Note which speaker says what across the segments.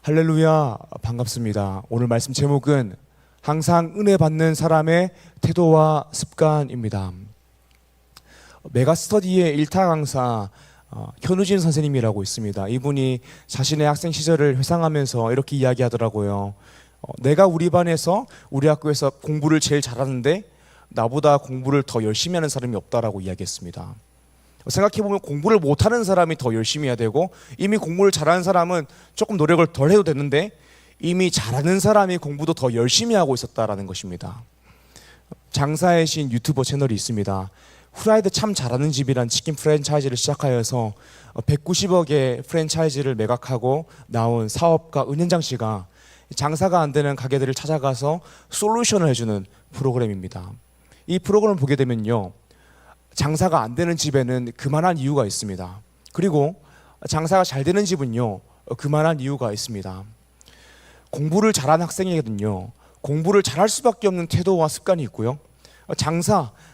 Speaker 1: 할렐루야, 반갑습니다. 오늘 말씀 제목은 항상 은혜 받는 사람의 태도와 습관입니다. 메가스터디의 일타 강사 현우진 선생님이라고 있습니다. 이분이 자신의 학생 시절을 회상하면서 이렇게 이야기하더라고요. 내가 우리 반에서 우리 학교에서 공부를 제일 잘하는데 나보다 공부를 더 열심히 하는 사람이 없다라고 이야기했습니다. 생각해보면 공부를 못하는 사람이 더 열심히 해야 되고, 이미 공부를 잘하는 사람은 조금 노력을 덜 해도 되는데 이미 잘하는 사람이 공부도 더 열심히 하고 있었다라는 것입니다. 장사의 신 유튜버 채널이 있습니다. 후라이드 참 잘하는 집이란 치킨 프랜차이즈를 시작하여서 190억의 프랜차이즈를 매각하고 나온 사업가 은현장 씨가 장사가 안 되는 가게들을 찾아가서 솔루션을 해주는 프로그램입니다. 이 프로그램을 보게 되면요, 장사가 안 되는 집에는 그만한 이유가 있습니다. 그리고 장사가 잘 되는 집은요, 그만한 이유가 있습니다. 공부를 잘하는 학생에게는요, 공부를 잘할 수밖에 없는 태도와 습관이 있고요,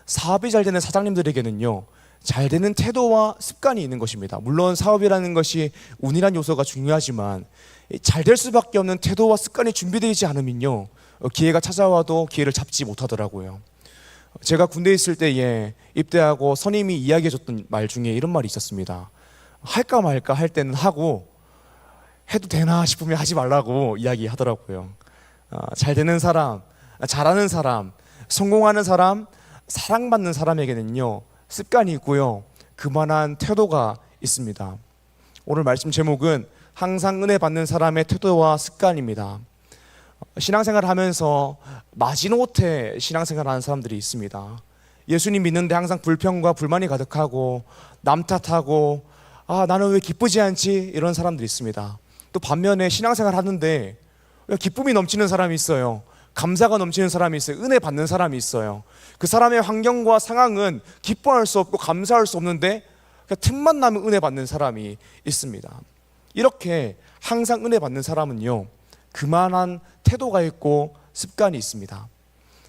Speaker 1: 사업이 잘 되는 사장님들에게는요, 잘 되는 태도와 습관이 있는 것입니다. 물론 사업이라는 것이 운이란 요소가 중요하지만 잘 될 수밖에 없는 태도와 습관이 준비되지 않으면요, 기회가 찾아와도 기회를 잡지 못하더라고요. 제가 군대에 있을 때에 입대하고 선임이 이야기해줬던 말 중에 이런 말이 있었습니다. 할까 말까 할 때는 하고 해도 되나 싶으면 하지 말라고 이야기하더라고요. 잘 되는 사람, 잘하는 사람, 성공하는 사람, 사랑받는 사람에게는요, 습관이 있고요, 그만한 태도가 있습니다. 오늘 말씀 제목은 항상 은혜 받는 사람의 태도와 습관입니다. 신앙생활을 하면서 마지노태 신앙생활을 하는 사람들이 있습니다. 예수님 믿는데 항상 불평과 불만이 가득하고 남 탓하고 나는 왜 기쁘지 않지? 이런 사람들이 있습니다. 또 반면에 신앙생활을 하는데 기쁨이 넘치는 사람이 있어요. 감사가 넘치는 사람이 있어요. 은혜 받는 사람이 있어요. 그 사람의 환경과 상황은 기뻐할 수 없고 감사할 수 없는데 그냥 틈만 나면 은혜 받는 사람이 있습니다. 이렇게 항상 은혜 받는 사람은요, 그만한 태도가 있고 습관이 있습니다.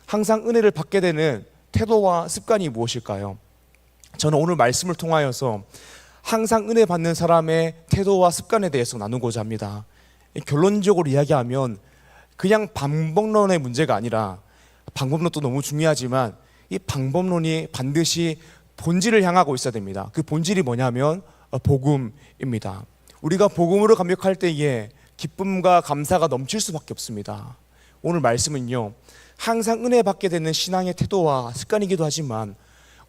Speaker 1: 항상 은혜를 받게 되는 태도와 습관이 무엇일까요? 저는 오늘 말씀을 통하여서 항상 은혜 받는 사람의 태도와 습관에 대해서 나누고자 합니다. 결론적으로 이야기하면 그냥 방법론의 문제가 아니라, 방법론도 너무 중요하지만 이 방법론이 반드시 본질을 향하고 있어야 됩니다. 그 본질이 뭐냐면 복음입니다. 우리가 복음으로 감격할 때에 기쁨과 감사가 넘칠 수밖에 없습니다. 오늘 말씀은요, 항상 은혜 받게 되는 신앙의 태도와 습관이기도 하지만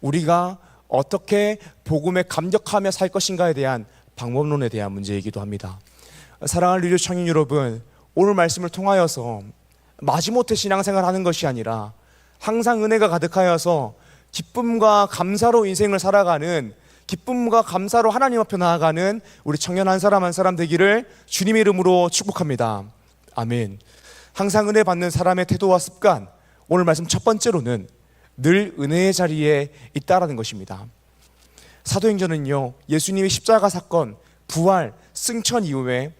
Speaker 1: 우리가 어떻게 복음에 감격하며 살 것인가에 대한 방법론에 대한 문제이기도 합니다. 사랑하는 리뷰 청년 여러분, 오늘 말씀을 통하여서 마지못해 신앙생활을 하는 것이 아니라 항상 은혜가 가득하여서 기쁨과 감사로 인생을 살아가는, 기쁨과 감사로 하나님 앞에 나아가는 우리 청년 한 사람 한 사람 되기를 주님의 이름으로 축복합니다. 아멘. 항상 은혜 받는 사람의 태도와 습관, 오늘 말씀 첫 번째로는 늘 은혜의 자리에 있다라는 것입니다. 사도행전은요, 예수님의 십자가 사건, 부활, 승천 이후에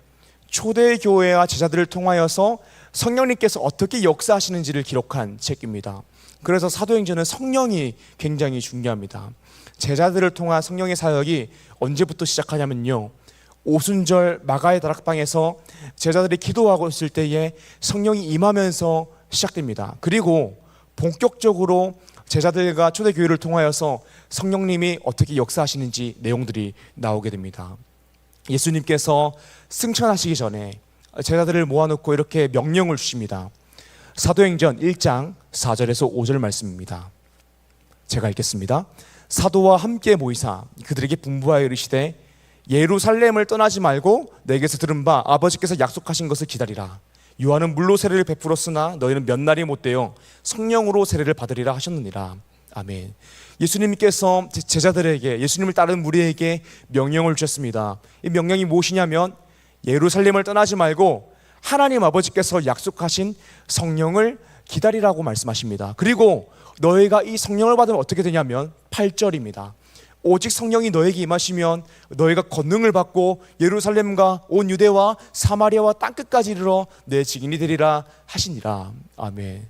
Speaker 1: 초대교회와 제자들을 통하여서 성령님께서 어떻게 역사하시는지를 기록한 책입니다. 그래서 사도행전은 성령이 굉장히 중요합니다. 제자들을 통한 성령의 사역이 언제부터 시작하냐면요, 오순절 마가의 다락방에서 제자들이 기도하고 있을 때에 성령이 임하면서 시작됩니다. 그리고 본격적으로 제자들과 초대교회를 통하여서 성령님이 어떻게 역사하시는지 내용들이 나오게 됩니다. 예수님께서 승천하시기 전에 제자들을 모아놓고 이렇게 명령을 주십니다. 사도행전 1장 4절에서 5절 말씀입니다. 제가 읽겠습니다. 사도와 함께 모이사 그들에게 분부하여 이르시되 예루살렘을 떠나지 말고 내게서 들은 바 아버지께서 약속하신 것을 기다리라. 요한은 물로 세례를 베풀었으나 너희는 몇 날이 못되어 성령으로 세례를 받으리라 하셨느니라. 아멘. 예수님께서 제자들에게, 예수님을 따르는 무리에게 명령을 주셨습니다. 이 명령이 무엇이냐면 예루살렘을 떠나지 말고 하나님 아버지께서 약속하신 성령을 기다리라고 말씀하십니다. 그리고 너희가 이 성령을 받으면 어떻게 되냐면 8절입니다. 오직 성령이 너에게 임하시면 너희가 권능을 받고 예루살렘과 온 유대와 사마리아와 땅끝까지 이르러 내 증인이 되리라 하시니라. 아멘.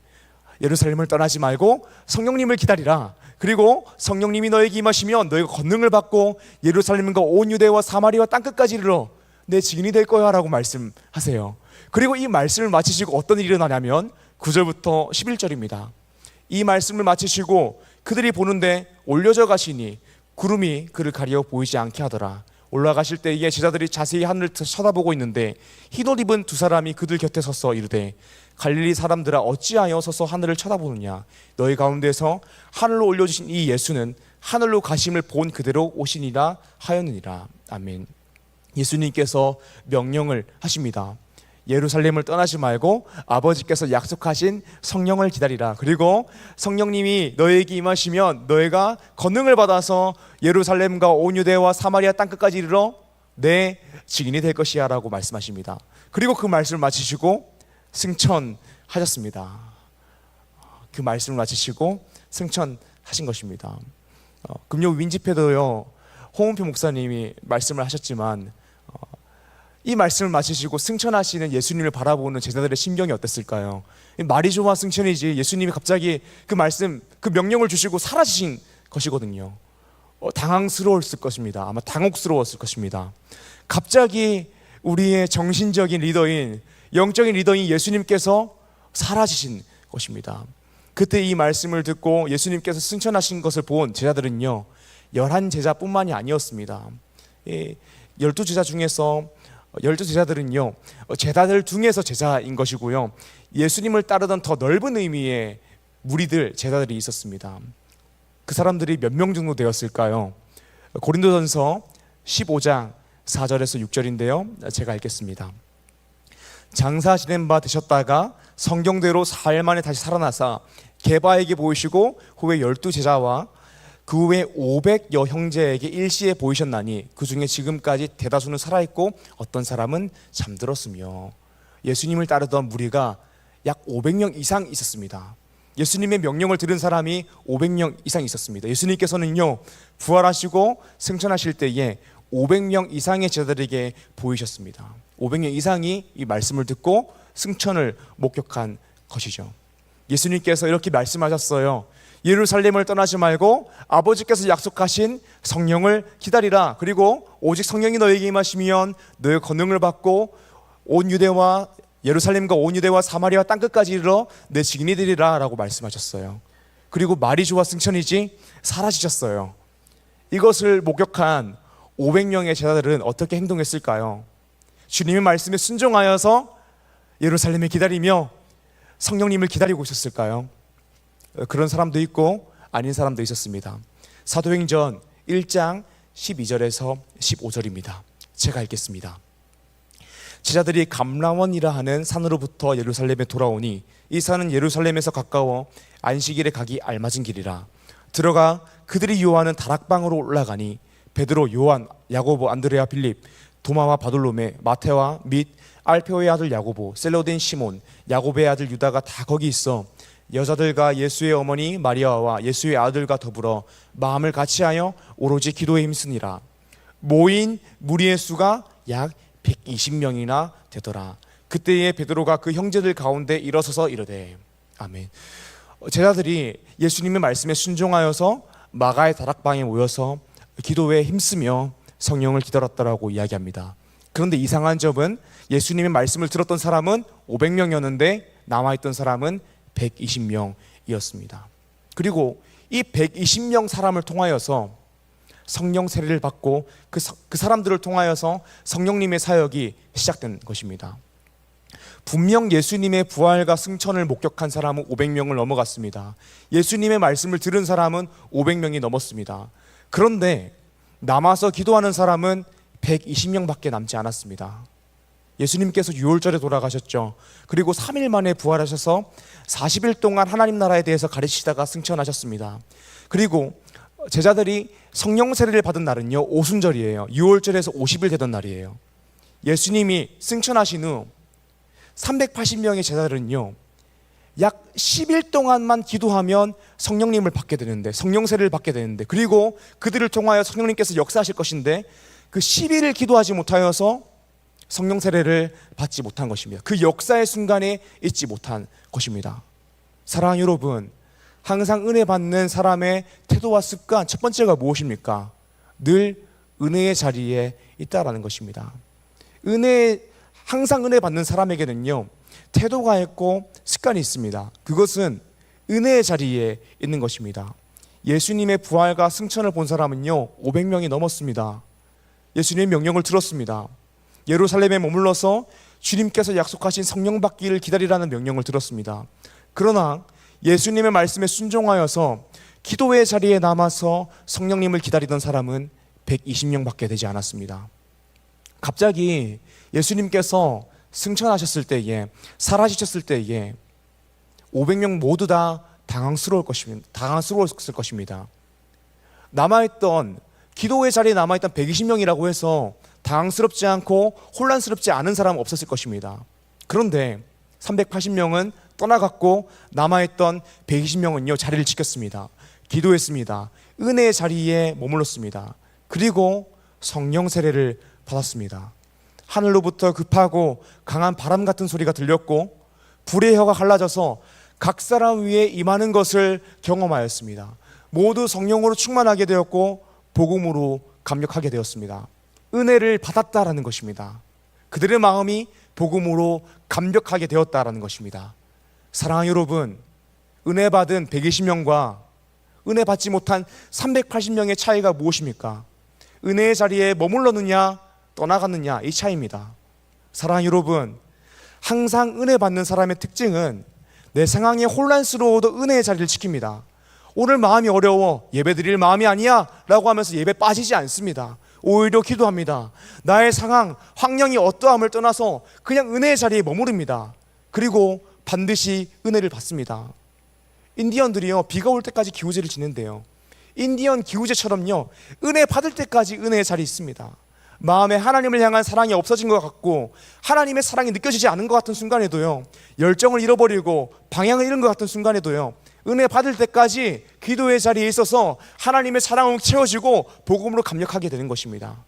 Speaker 1: 예루살렘을 떠나지 말고 성령님을 기다리라. 그리고 성령님이 너에게 임하시면 너희가 권능을 받고 예루살렘과 온 유대와 사마리아와 땅끝까지 이르러 내 증인이 될 거야 라고 말씀하세요. 그리고 이 말씀을 마치시고 어떤 일이 일어나냐면 9절부터 11절입니다. 이 말씀을 마치시고 그들이 보는데 올려져 가시니 구름이 그를 가리어 보이지 않게 하더라. 올라가실 때에 제자들이 자세히 하늘을 쳐다보고 있는데 흰옷 입은 두 사람이 그들 곁에 서서 이르되 갈릴리 사람들아 어찌하여 서서 하늘을 쳐다보느냐. 너희 가운데서 하늘로 올려주신 이 예수는 하늘로 가심을 본 그대로 오시니라 하였느니라. 아멘. 예수님께서 명령을 하십니다. 예루살렘을 떠나지 말고 아버지께서 약속하신 성령을 기다리라. 그리고 성령님이 너희에게 임하시면 너희가 권능을 받아서 예루살렘과 온 유대와 사마리아 땅끝까지 이르러 내 증인이 될 것이야 라고 말씀하십니다. 그리고 그 말씀을 마치시고 승천하셨습니다. 그 말씀을 마치시고 승천하신 것입니다. 금요 윈집회도요, 홍은표 목사님이 말씀을 하셨지만 이 말씀을 마치시고 승천하시는 예수님을 바라보는 제자들의 심경이 어땠을까요? 말이 좋아 승천이지 예수님이 갑자기 그 말씀, 그 명령을 주시고 사라지신 것이거든요. 당황스러웠을 것입니다. 아마 당혹스러웠을 것입니다. 갑자기 우리의 정신적인 리더인, 영적인 리더인 예수님께서 사라지신 것입니다. 그때 이 말씀을 듣고 예수님께서 승천하신 것을 본 제자들은요, 11제자뿐만이 아니었습니다. 12제자 중에서 12제자들은요 제자들 중에서 제자인 것이고요, 예수님을 따르던 더 넓은 의미의 무리들, 제자들이 있었습니다. 그 사람들이 몇 명 정도 되었을까요? 고린도전서 15장 4절에서 6절인데요 제가 읽겠습니다. 장사 지낸 바 되셨다가 성경대로 사흘 만에 다시 살아나사 게바에게 보이시고 후에 12제자와 그 후에 500여 형제에게 일시에 보이셨나니 그 중에 지금까지 대다수는 살아있고 어떤 사람은 잠들었으며. 예수님을 따르던 무리가 약 500명 이상 있었습니다. 예수님의 명령을 들은 사람이 500명 이상 있었습니다. 예수님께서는요 부활하시고 승천하실 때에 500명 이상의 제자들에게 보이셨습니다. 500명 이상이 이 말씀을 듣고 승천을 목격한 것이죠. 예수님께서 이렇게 말씀하셨어요. 예루살렘을 떠나지 말고 아버지께서 약속하신 성령을 기다리라. 그리고 오직 성령이 너에게 임하시면 너의 권능을 받고 온 유대와 예루살렘과 온 유대와 사마리아 땅끝까지 이르러 내 증인이 되리라 라고 말씀하셨어요. 그리고 말이 좋아 승천이지 사라지셨어요. 이것을 목격한 500명의 제자들은 어떻게 행동했을까요? 주님의 말씀에 순종하여서 예루살렘에 기다리며 성령님을 기다리고 있었을까요? 그런 사람도 있고 아닌 사람도 있었습니다. 사도행전 1장 12절에서 15절입니다. 제가 읽겠습니다. 제자들이 감람원이라 하는 산으로부터 예루살렘에 돌아오니 이 산은 예루살렘에서 가까워 안식일에 가기 알맞은 길이라. 들어가 그들이 유하는 다락방으로 올라가니 베드로, 요한, 야고보, 안드레아, 빌립, 도마와 바돌로메, 마테와 및 알페오의 아들 야고보, 셀로된 시몬, 야고보의 아들 유다가 다 거기 있어 여자들과 예수의 어머니 마리아와 예수의 아들과 더불어 마음을 같이하여 오로지 기도에 힘쓰니라. 모인 무리의 수가 약 120명이나 되더라. 그때에 베드로가 그 형제들 가운데 일어서서 이르되 아멘. 제자들이 예수님의 말씀에 순종하여서 마가의 다락방에 모여서 기도에 힘쓰며 성령을 기다렸다라고 이야기합니다. 그런데 이상한 점은 예수님의 말씀을 들었던 사람은 500명이었는데 남아있던 사람은 120명이었습니다. 그리고 이 120명 사람을 통하여서 성령 세례를 받고 그 사람들을 통하여서 성령님의 사역이 시작된 것입니다. 분명 예수님의 부활과 승천을 목격한 사람은 500명을 넘어갔습니다. 예수님의 말씀을 들은 사람은 500명이 넘었습니다. 그런데 남아서 기도하는 사람은 120명밖에 남지 않았습니다. 예수님께서 6월절에 돌아가셨죠. 그리고 3일 만에 부활하셔서 40일 동안 하나님 나라에 대해서 가르치시다가 승천하셨습니다. 그리고 제자들이 성령 세례를 받은 날은요 오순절이에요. 6월절에서 50일 되던 날이에요. 예수님이 승천하신 후 380명의 제자들은요 약 10일 동안만 기도하면 성령님을 받게 되는데, 성령 세례를 받게 되는데, 그리고 그들을 통하여 성령님께서 역사하실 것인데 그 10일을 기도하지 못하여서 성령 세례를 받지 못한 것입니다. 그 역사의 순간에 있지 못한 것입니다. 사랑하는 여러분, 항상 은혜 받는 사람의 태도와 습관, 첫 번째가 무엇입니까? 늘 은혜의 자리에 있다라는 것입니다. 항상 은혜 받는 사람에게는요, 태도가 있고 습관이 있습니다. 그것은 은혜의 자리에 있는 것입니다. 예수님의 부활과 승천을 본 사람은요 500명이 넘었습니다. 예수님의 명령을 들었습니다. 예루살렘에 머물러서 주님께서 약속하신 성령 받기를 기다리라는 명령을 들었습니다. 그러나 예수님의 말씀에 순종하여서 기도의 자리에 남아서 성령님을 기다리던 사람은 120명밖에 되지 않았습니다. 갑자기 예수님께서 승천하셨을 때에, 사라지셨을 때에 500명 모두 다 당황스러웠을 것입니다. 남아있던, 기도의 자리에 남아있던 120명이라고 해서 당황스럽지 않고 혼란스럽지 않은 사람은 없었을 것입니다. 그런데 380명은 떠나갔고 남아있던 120명은요 자리를 지켰습니다. 기도했습니다. 은혜의 자리에 머물렀습니다. 그리고 성령 세례를 받았습니다. 하늘로부터 급하고 강한 바람 같은 소리가 들렸고 불의 혀가 갈라져서 각 사람 위에 임하는 것을 경험하였습니다. 모두 성령으로 충만하게 되었고 복음으로 감격하게 되었습니다. 은혜를 받았다라는 것입니다. 그들의 마음이 복음으로 감격하게 되었다라는 것입니다. 사랑하는 여러분, 은혜 받은 120명과 은혜 받지 못한 380명의 차이가 무엇입니까? 은혜의 자리에 머물렀느냐 떠나갔느냐, 이 차이입니다. 사랑하는 여러분, 항상 은혜 받는 사람의 특징은 내 상황이 혼란스러워도 은혜의 자리를 지킵니다. 오늘 마음이 어려워, 예배 드릴 마음이 아니야 라고 하면서 예배 빠지지 않습니다. 오히려 기도합니다. 나의 상황, 환경이 어떠함을 떠나서 그냥 은혜의 자리에 머무릅니다. 그리고 반드시 은혜를 받습니다. 인디언들이요 비가 올 때까지 기우제를 지낸대요. 인디언 기우제처럼요 은혜 받을 때까지 은혜의 자리에 있습니다. 마음에 하나님을 향한 사랑이 없어진 것 같고 하나님의 사랑이 느껴지지 않은 것 같은 순간에도요, 열정을 잃어버리고 방향을 잃은 것 같은 순간에도요, 은혜 받을 때까지 기도의 자리에 있어서 하나님의 사랑으로 채워지고 복음으로 감격하게 되는 것입니다.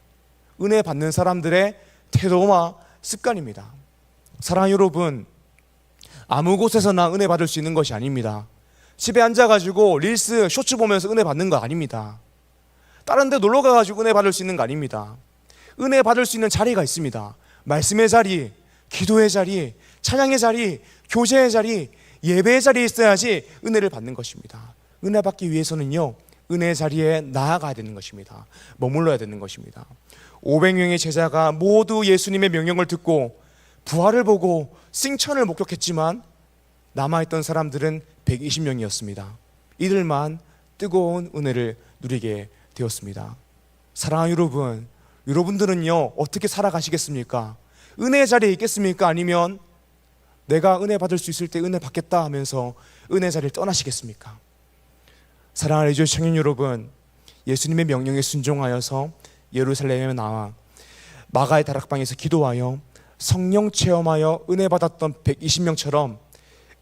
Speaker 1: 은혜 받는 사람들의 태도와 습관입니다. 사랑하는 여러분, 아무 곳에서나 은혜 받을 수 있는 것이 아닙니다. 집에 앉아가지고 릴스, 쇼츠 보면서 은혜 받는 거 아닙니다. 다른 데 놀러 가가지고 은혜 받을 수 있는 거 아닙니다. 은혜 받을 수 있는 자리가 있습니다. 말씀의 자리, 기도의 자리, 찬양의 자리, 교제의 자리, 예배의 자리에 있어야지 은혜를 받는 것입니다. 은혜 받기 위해서는요 은혜의 자리에 나아가야 되는 것입니다. 머물러야 되는 것입니다. 500명의 제자가 모두 예수님의 명령을 듣고 부활을 보고 승천을 목격했지만 남아있던 사람들은 120명이었습니다. 이들만 뜨거운 은혜를 누리게 되었습니다. 사랑하는 여러분, 여러분들은요 어떻게 살아가시겠습니까? 은혜의 자리에 있겠습니까? 아니면 내가 은혜 받을 수 있을 때 은혜 받겠다 하면서 은혜 자리를 떠나시겠습니까? 사랑하는 리조스 청년 여러분, 예수님의 명령에 순종하여서 예루살렘에 나와 마가의 다락방에서 기도하여 성령 체험하여 은혜 받았던 120명처럼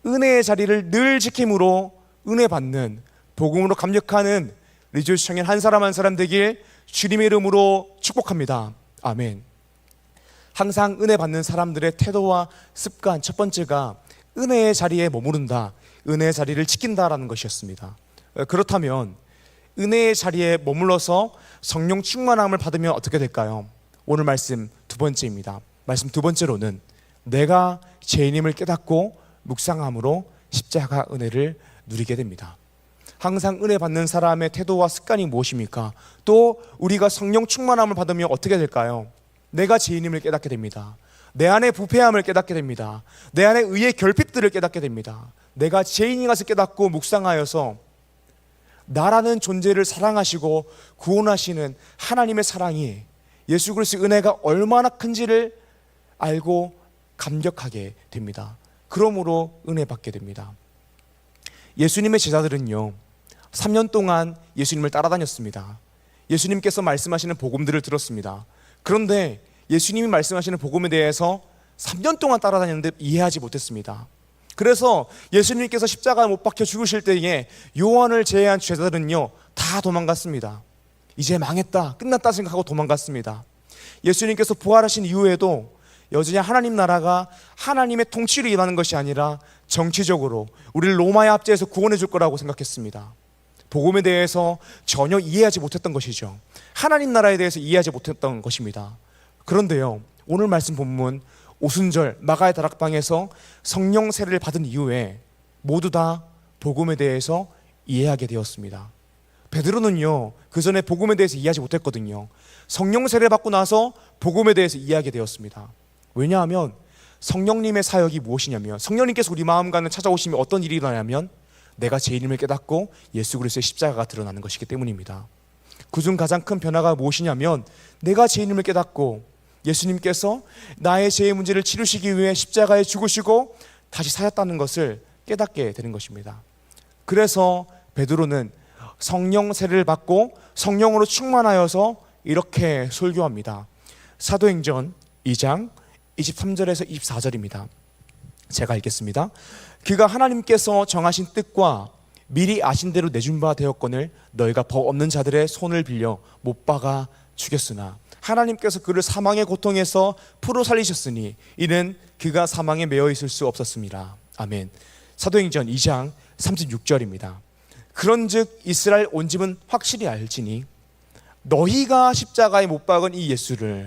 Speaker 1: 은혜의 자리를 늘 지킴으로 은혜 받는, 복음으로 감격하는 리조스 청년 한 사람 한 사람 되길 주님의 이름으로 축복합니다. 아멘. 항상 은혜 받는 사람들의 태도와 습관, 첫 번째가 은혜의 자리에 머무른다, 은혜의 자리를 지킨다라는 것이었습니다. 그렇다면 은혜의 자리에 머물러서 성령 충만함을 받으면 어떻게 될까요? 오늘 말씀 두 번째입니다. 말씀 두 번째로는 내가 죄인임을 깨닫고 묵상함으로 십자가 은혜를 누리게 됩니다. 항상 은혜 받는 사람의 태도와 습관이 무엇입니까? 또 우리가 성령 충만함을 받으면 어떻게 될까요? 내가 죄인임을 깨닫게 됩니다. 내 안에 부패함을 깨닫게 됩니다. 내 안에 의의 결핍들을 깨닫게 됩니다. 내가 죄인인 것을 깨닫고 묵상하여서 나라는 존재를 사랑하시고 구원하시는 하나님의 사랑이, 예수 그리스도의 은혜가 얼마나 큰지를 알고 감격하게 됩니다. 그러므로 은혜 받게 됩니다. 예수님의 제자들은요 3년 동안 예수님을 따라다녔습니다. 예수님께서 말씀하시는 복음들을 들었습니다. 그런데 예수님이 말씀하시는 복음에 대해서 3년 동안 따라다녔는데 이해하지 못했습니다. 그래서 예수님께서 십자가에 못 박혀 죽으실 때에 요한을 제외한 제자들은요 다 도망갔습니다. 이제 망했다, 끝났다 생각하고 도망갔습니다. 예수님께서 부활하신 이후에도 여전히 하나님 나라가 하나님의 통치로 일하는 것이 아니라 정치적으로 우리를 로마의 압제에서 구원해 줄 거라고 생각했습니다. 복음에 대해서 전혀 이해하지 못했던 것이죠. 하나님 나라에 대해서 이해하지 못했던 것입니다. 그런데요 오늘 말씀 본문 오순절 마가의 다락방에서 성령 세례를 받은 이후에 모두 다 복음에 대해서 이해하게 되었습니다. 베드로는요, 그 전에 복음에 대해서 이해하지 못했거든요. 성령 세례 받고 나서 복음에 대해서 이해하게 되었습니다. 왜냐하면 성령님의 사역이 무엇이냐면, 성령님께서 우리 마음 가운데 찾아오시면 어떤 일이 일어나냐면 내가 죄인임을 깨닫고 예수 그리스도의 십자가가 드러나는 것이기 때문입니다. 그중 가장 큰 변화가 무엇이냐면, 내가 죄인임을 깨닫고 예수님께서 나의 죄의 문제를 치르시기 위해 십자가에 죽으시고 다시 사셨다는 것을 깨닫게 되는 것입니다. 그래서 베드로는 성령 세례를 받고 성령으로 충만하여서 이렇게 설교합니다. 사도행전 2장 23절에서 24절입니다. 제가 읽겠습니다. 그가 하나님께서 정하신 뜻과 미리 아신 대로 내준 바 되었거늘 너희가 법 없는 자들의 손을 빌려 못 박아 죽였으나 하나님께서 그를 사망의 고통에서 풀어 살리셨으니 이는 그가 사망에 매여 있을 수 없었습니다. 아멘. 사도행전 2장 36절입니다. 그런즉 이스라엘 온 집은 확실히 알지니 너희가 십자가에 못 박은 이 예수를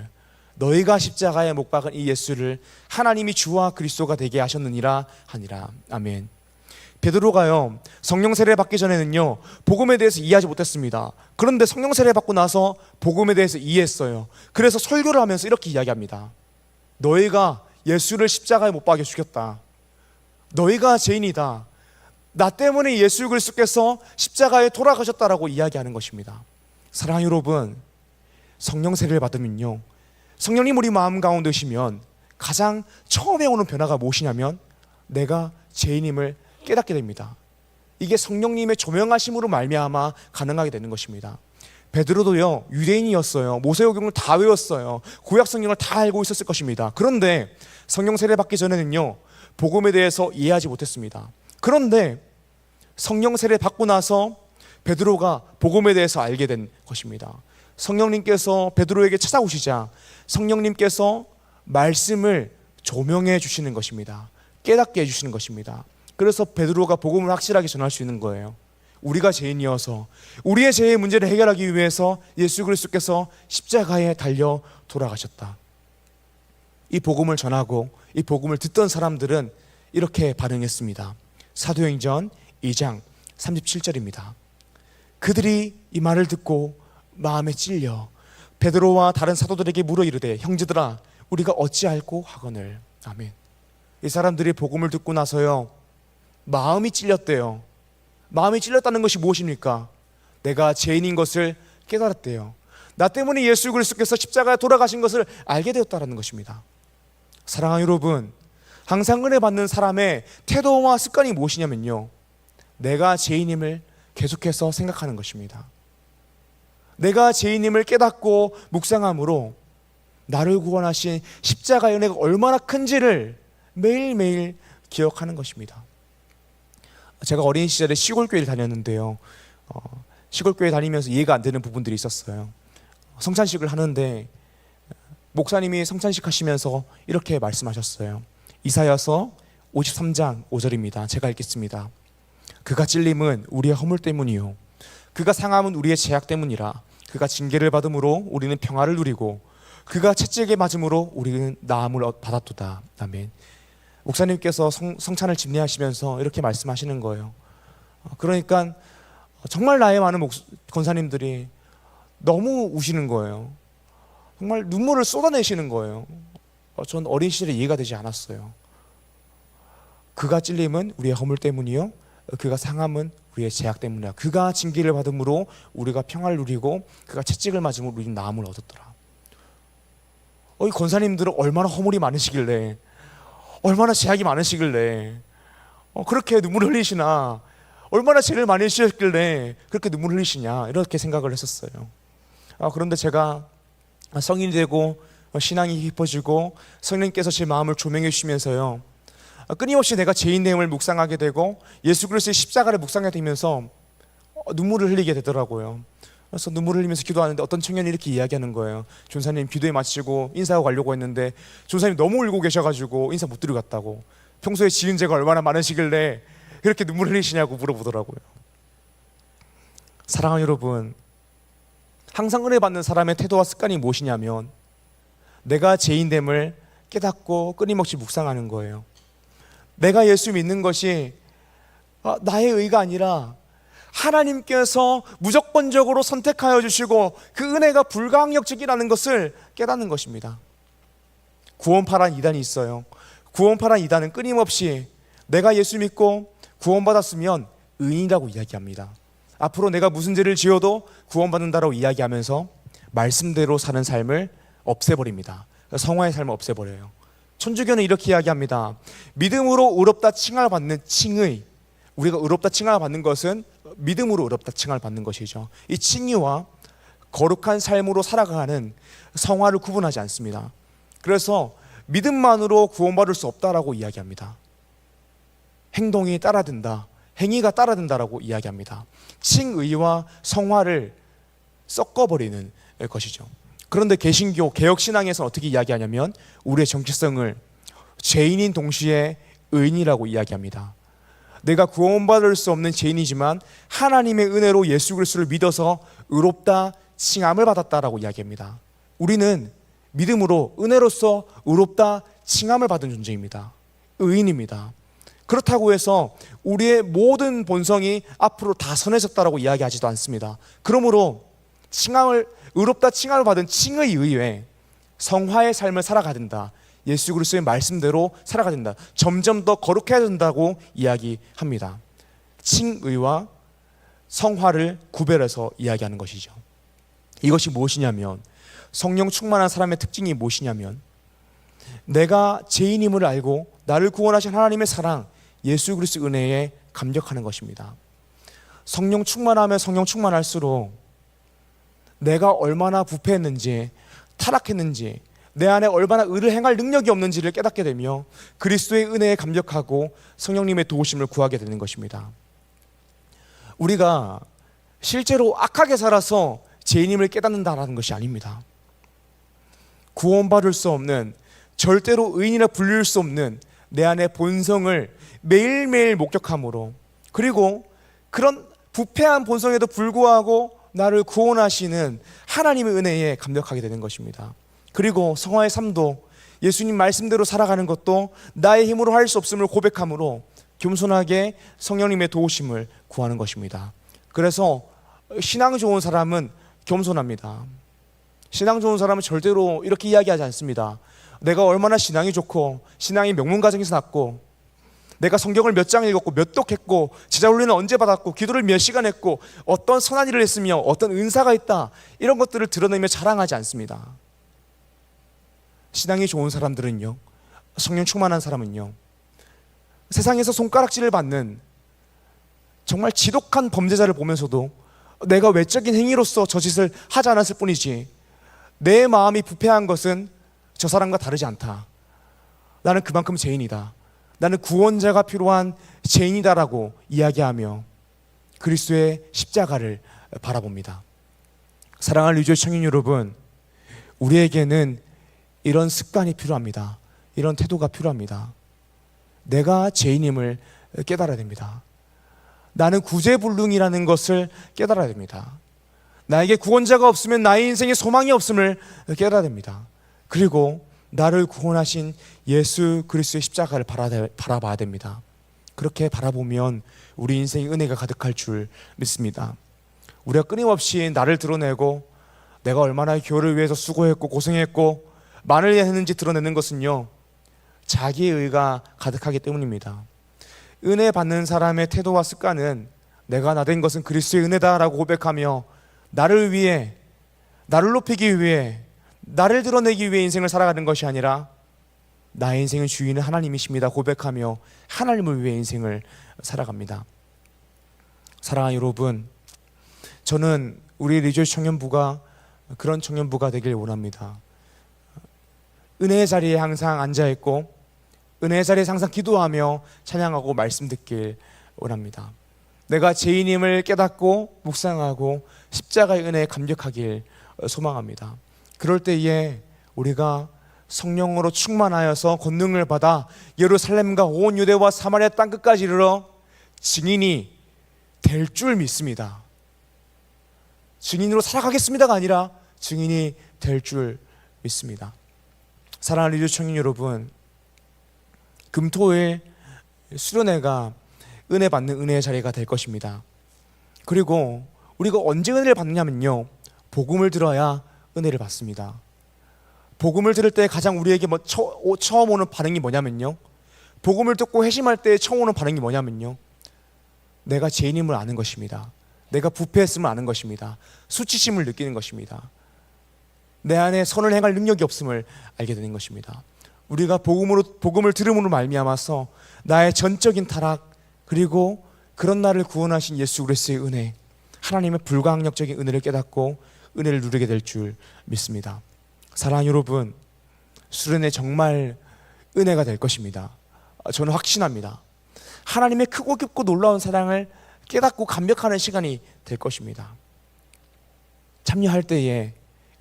Speaker 1: 하나님이 주와 그리스도가 되게 하셨느니라 하니라. 아멘. 베드로가요, 성령 세례 받기 전에는요 복음에 대해서 이해하지 못했습니다. 그런데 성령 세례 받고 나서 복음에 대해서 이해했어요. 그래서 설교를 하면서 이렇게 이야기합니다. 너희가 예수를 십자가에 못 박여 죽였다. 너희가 죄인이다. 나 때문에 예수 그리스도께서 십자가에 돌아가셨다라고 이야기하는 것입니다. 사랑하는 여러분, 성령 세례를 받으면요, 성령님 우리 마음 가운데 오시면 가장 처음에 오는 변화가 무엇이냐면 내가 죄인임을 깨닫게 됩니다. 이게 성령님의 조명하심으로 말미암아 가능하게 되는 것입니다. 베드로도요 유대인이었어요. 모세오경을 다 외웠어요. 구약 성경을 다 알고 있었을 것입니다. 그런데 성령 세례 받기 전에는요 복음에 대해서 이해하지 못했습니다. 그런데 성령 세례 받고 나서 베드로가 복음에 대해서 알게 된 것입니다. 성령님께서 베드로에게 찾아오시자 성령님께서 말씀을 조명해 주시는 것입니다. 깨닫게 해주시는 것입니다. 그래서 베드로가 복음을 확실하게 전할 수 있는 거예요. 우리가 죄인이어서 우리의 죄의 문제를 해결하기 위해서 예수 그리스도께서 십자가에 달려 돌아가셨다. 이 복음을 전하고 이 복음을 듣던 사람들은 이렇게 반응했습니다. 사도행전 2장 37절입니다. 그들이 이 말을 듣고 마음에 찔려 베드로와 다른 사도들에게 물어 이르되 형제들아 우리가 어찌할꼬 하거늘. 아멘. 이 사람들이 복음을 듣고 나서요 마음이 찔렸대요. 마음이 찔렸다는 것이 무엇입니까? 내가 죄인인 것을 깨달았대요. 나 때문에 예수 그리스도께서 십자가에 돌아가신 것을 알게 되었다는 것입니다. 사랑하는 여러분, 항상 은혜 받는 사람의 태도와 습관이 무엇이냐면요 내가 죄인임을 계속해서 생각하는 것입니다. 내가 죄인임을 깨닫고 묵상함으로 나를 구원하신 십자가의 은혜가 얼마나 큰지를 매일매일 기억하는 것입니다. 제가 어린 시절에 시골교회를 다녔는데요 시골교회 다니면서 이해가 안 되는 부분들이 있었어요. 성찬식을 하는데 목사님이 성찬식 하시면서 이렇게 말씀하셨어요. 이사야서 53장 5절입니다. 제가 읽겠습니다. 그가 찔림은 우리의 허물 때문이요 그가 상함은 우리의 죄악 때문이라. 그가 징계를 받음으로 우리는 평화를 누리고 그가 채찍에 맞음으로 우리는 나음을 받았도다. 아멘. 목사님께서 성찬을 집례하시면서 이렇게 말씀하시는 거예요. 그러니까 정말 나이 많은 권사님들이 너무 우시는 거예요. 정말 눈물을 쏟아내시는 거예요. 전 어린 시절에 이해가 되지 않았어요. 그가 찔림은 우리의 허물 때문이요 그가 상함은 우리의 죄악 때문이야. 그가 징계를 받음으로 우리가 평화를 누리고 그가 채찍을 맞음으로 우리는 나음을 얻었더라. 이 권사님들은 얼마나 허물이 많으시길래 얼마나 죄악이 많으시길래 그렇게 눈물을 흘리시나, 얼마나 죄를 많이 지으셨길래 그렇게 눈물을 흘리시냐, 이렇게 생각을 했었어요. 그런데 제가 성인이 되고 신앙이 깊어지고 성령님께서 제 마음을 조명해 주시면서요 끊임없이 내가 죄인 내음을 묵상하게 되고 예수 그리스도의 십자가를 묵상하게 되면서 눈물을 흘리게 되더라고요. 그래서 눈물을 흘리면서 기도하는데 어떤 청년이 이렇게 이야기하는 거예요. 전사님 기도회 마치고 인사하고 가려고 했는데 전사님 너무 울고 계셔가지고 인사 못 드리고 갔다고. 평소에 지은 죄가 얼마나 많으시길래 그렇게 눈물 흘리시냐고 물어보더라고요. 사랑하는 여러분, 항상 은혜 받는 사람의 태도와 습관이 무엇이냐면 내가 죄인됨을 깨닫고 끊임없이 묵상하는 거예요. 내가 예수 믿는 것이 나의 의가 아니라 하나님께서 무조건적으로 선택하여 주시고 그 은혜가 불가항력적이라는 것을 깨닫는 것입니다. 구원파란 이단이 있어요. 구원파란 이단은 끊임없이 내가 예수 믿고 구원받았으면 의인이라고 이야기합니다. 앞으로 내가 무슨 죄를 지어도 구원받는다라고 이야기하면서 말씀대로 사는 삶을 없애버립니다. 성화의 삶을 없애버려요. 천주교는 이렇게 이야기합니다. 믿음으로 의롭다 칭함을 받는 칭의, 우리가 의롭다 칭함을 받는 것은 믿음으로 의롭다 칭함을 받는 것이죠. 이 칭의와 거룩한 삶으로 살아가는 성화를 구분하지 않습니다. 그래서 믿음만으로 구원받을 수 없다라고 이야기합니다. 행동이 따라든다, 행위가 따라든다라고 이야기합니다. 칭의와 성화를 섞어버리는 것이죠. 그런데 개신교 개혁신앙에서는 어떻게 이야기하냐면 우리의 정체성을 죄인인 동시에 의인이라고 이야기합니다. 내가 구원받을 수 없는 죄인이지만 하나님의 은혜로 예수 그리스도를 믿어서 의롭다 칭함을 받았다라고 이야기합니다. 우리는 믿음으로 은혜로서 의롭다 칭함을 받은 존재입니다. 의인입니다. 그렇다고 해서 우리의 모든 본성이 앞으로 다 선해졌다라고 이야기하지도 않습니다. 그러므로 의롭다 칭함을 받은 칭의 의외에 성화의 삶을 살아가야 된다. 예수 그리스도의 말씀대로 살아가야 된다. 점점 더 거룩해야 된다고 이야기합니다. 칭의와 성화를 구별해서 이야기하는 것이죠. 이것이 무엇이냐면, 성령 충만한 사람의 특징이 무엇이냐면, 내가 죄인임을 알고 나를 구원하신 하나님의 사랑, 예수 그리스도 은혜에 감격하는 것입니다. 성령 충만하면 성령 충만할수록 내가 얼마나 부패했는지, 타락했는지, 내 안에 얼마나 의를 행할 능력이 없는지를 깨닫게 되며 그리스도의 은혜에 감격하고 성령님의 도우심을 구하게 되는 것입니다. 우리가 실제로 악하게 살아서 죄인임을 깨닫는다라는 것이 아닙니다. 구원받을 수 없는, 절대로 의인이라 불릴 수 없는 내 안의 본성을 매일매일 목격함으로, 그리고 그런 부패한 본성에도 불구하고 나를 구원하시는 하나님의 은혜에 감격하게 되는 것입니다. 그리고 성화의 삶도 예수님 말씀대로 살아가는 것도 나의 힘으로 할 수 없음을 고백함으로 겸손하게 성령님의 도우심을 구하는 것입니다. 그래서 신앙 좋은 사람은 겸손합니다. 신앙 좋은 사람은 절대로 이렇게 이야기하지 않습니다. 내가 얼마나 신앙이 좋고 신앙이 명문가정에서 났고 내가 성경을 몇 장 읽었고 몇 독했고 제자훈련을 언제 받았고 기도를 몇 시간 했고 어떤 선한 일을 했으며 어떤 은사가 있다, 이런 것들을 드러내며 자랑하지 않습니다. 신앙이 좋은 사람들은요, 성령 충만한 사람은요, 세상에서 손가락질을 받는 정말 지독한 범죄자를 보면서도 내가 외적인 행위로서 저 짓을 하지 않았을 뿐이지 내 마음이 부패한 것은 저 사람과 다르지 않다. 나는 그만큼 죄인이다. 나는 구원자가 필요한 죄인이다라고 이야기하며 그리스도의 십자가를 바라봅니다. 사랑하는 리조의 청년 여러분, 우리에게는 이런 습관이 필요합니다. 이런 태도가 필요합니다. 내가 죄인임을 깨달아야 됩니다. 나는 구제불능이라는 것을 깨달아야 됩니다. 나에게 구원자가 없으면 나의 인생에 소망이 없음을 깨달아야 됩니다. 그리고 나를 구원하신 예수 그리스도의 십자가를 바라봐야 됩니다. 그렇게 바라보면 우리 인생에 은혜가 가득할 줄 믿습니다. 우리가 끊임없이 나를 드러내고 내가 얼마나 교회를 위해서 수고했고 고생했고 만을 했는지 드러내는 것은요, 자기의 의가 가득하기 때문입니다. 은혜 받는 사람의 태도와 습관은 내가 나 된 것은 그리스도의 은혜다라고 고백하며 나를 위해, 나를 높이기 위해, 나를 드러내기 위해 인생을 살아가는 것이 아니라 나의 인생의 주인은 하나님이십니다 고백하며 하나님을 위해 인생을 살아갑니다. 사랑하는 여러분, 저는 우리 리조스 청년부가 그런 청년부가 되길 원합니다. 은혜의 자리에 항상 앉아있고 은혜의 자리에서 항상 기도하며 찬양하고 말씀 듣길 원합니다. 내가 죄인임을 깨닫고 묵상하고 십자가의 은혜에 감격하길 소망합니다. 그럴 때에 우리가 성령으로 충만하여서 권능을 받아 예루살렘과 온 유대와 사마리아 땅끝까지 이르러 증인이 될 줄 믿습니다. 증인으로 살아가겠습니다가 아니라 증인이 될 줄 믿습니다. 사랑하는 리조 청년 여러분, 금토일 수련회가 은혜 받는 은혜의 자리가 될 것입니다. 그리고 우리가 언제 은혜를 받느냐면요, 복음을 들어야 은혜를 받습니다. 복음을 들을 때 가장 우리에게 처음 오는 반응이 뭐냐면요, 복음을 듣고 회심할 때 처음 오는 반응이 뭐냐면요, 내가 죄인임을 아는 것입니다. 내가 부패했음을 아는 것입니다. 수치심을 느끼는 것입니다. 내 안에 선을 행할 능력이 없음을 알게 되는 것입니다. 우리가 복음을 들음으로 말미암아서 나의 전적인 타락, 그리고 그런 나를 구원하신 예수 그리스도의 은혜, 하나님의 불가항력적인 은혜를 깨닫고 은혜를 누리게 될 줄 믿습니다. 사랑하는 여러분, 수련회 정말 은혜가 될 것입니다. 저는 확신합니다. 하나님의 크고 깊고 놀라운 사랑을 깨닫고 감격하는 시간이 될 것입니다. 참여할 때에,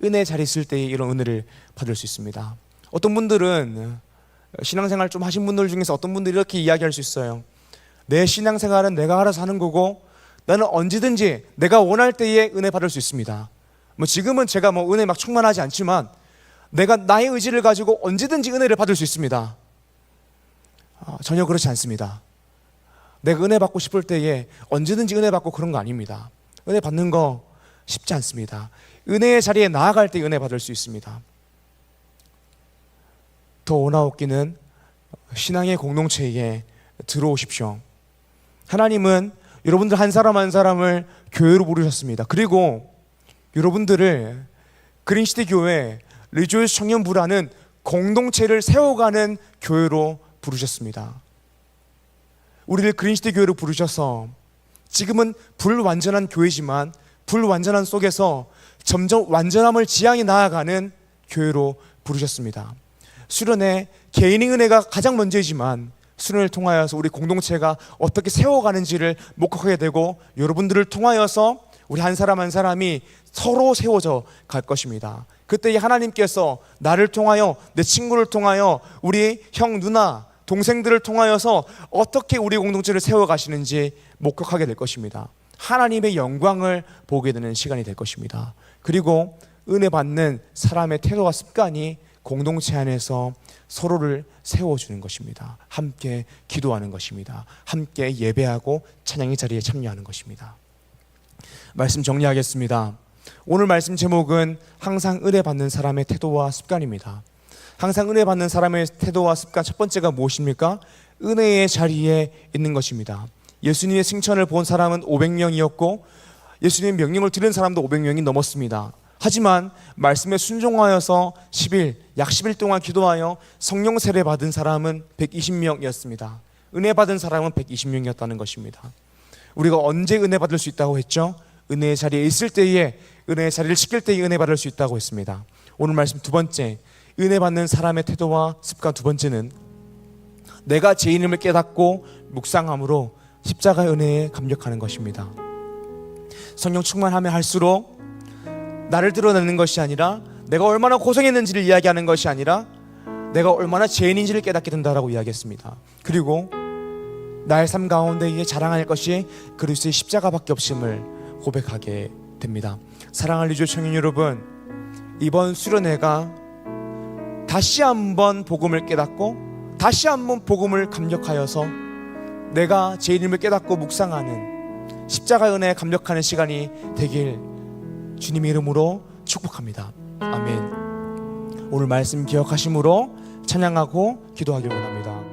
Speaker 1: 은혜의 자리에 있을 때에 이런 은혜를 받을 수 있습니다. 어떤 분들은, 신앙생활 좀 하신 분들 중에서 어떤 분들이 이렇게 이야기할 수 있어요. 내 신앙생활은 내가 알아서 하는 거고 나는 언제든지 내가 원할 때에 은혜 받을 수 있습니다. 지금은 제가 은혜 막 충만하지 않지만 내가 나의 의지를 가지고 언제든지 은혜를 받을 수 있습니다. 전혀 그렇지 않습니다. 내가 은혜 받고 싶을 때에 언제든지 은혜 받고 그런 거 아닙니다. 은혜 받는 거 쉽지 않습니다. 은혜의 자리에 나아갈 때 은혜 받을 수 있습니다. 더 원하옵기는 신앙의 공동체에 들어오십시오. 하나님은 여러분들 한 사람 한 사람을 교회로 부르셨습니다. 그리고 여러분들을 그린시티 교회 리조이스 청년부라는 공동체를 세워가는 교회로 부르셨습니다. 우리를 그린시티 교회로 부르셔서 지금은 불완전한 교회지만 불완전한 속에서 점점 완전함을 지향해 나아가는 교회로 부르셨습니다. 수련회 개인의 은혜가 가장 먼저이지만 수련을 통하여서 우리 공동체가 어떻게 세워가는지를 목격하게 되고 여러분들을 통하여서 우리 한 사람 한 사람이 서로 세워져 갈 것입니다. 그때 하나님께서 나를 통하여, 내 친구를 통하여, 우리 형, 누나, 동생들을 통하여서 어떻게 우리 공동체를 세워가시는지 목격하게 될 것입니다. 하나님의 영광을 보게 되는 시간이 될 것입니다. 그리고 은혜 받는 사람의 태도와 습관이 공동체 안에서 서로를 세워주는 것입니다. 함께 기도하는 것입니다. 함께 예배하고 찬양의 자리에 참여하는 것입니다. 말씀 정리하겠습니다. 오늘 말씀 제목은 항상 은혜 받는 사람의 태도와 습관입니다. 항상 은혜 받는 사람의 태도와 습관, 첫 번째가 무엇입니까? 은혜의 자리에 있는 것입니다. 예수님의 승천을 본 사람은 500명이었고 예수님의 명령을 들은 사람도 500명이 넘었습니다. 하지만 말씀에 순종하여서 약 10일 동안 기도하여 성령 세례 받은 사람은 120명이었습니다. 은혜 받은 사람은 120명이었다는 것입니다. 우리가 언제 은혜 받을 수 있다고 했죠? 은혜의 자리에 있을 때에, 은혜의 자리를 지킬 때에 은혜 받을 수 있다고 했습니다. 오늘 말씀 두 번째, 은혜 받는 사람의 태도와 습관 두 번째는 내가 죄인임을 깨닫고 묵상함으로 십자가의 은혜에 감격하는 것입니다. 성령 충만하면 할수록 나를 드러내는 것이 아니라 내가 얼마나 고생했는지를 이야기하는 것이 아니라 내가 얼마나 죄인인지를 깨닫게 된다라고 이야기했습니다. 그리고 나의 삶 가운데에 자랑할 것이 그리스도의 십자가밖에 없음을 고백하게 됩니다. 사랑하는 리조 청년 여러분, 이번 수련회가 다시 한번 복음을 깨닫고 다시 한번 복음을 감격하여서 내가 죄인임을 깨닫고 묵상하는 십자가 은혜에 감격하는 시간이 되길 주님의 이름으로 축복합니다. 아멘. 오늘 말씀 기억하심으로 찬양하고 기도하길 원합니다.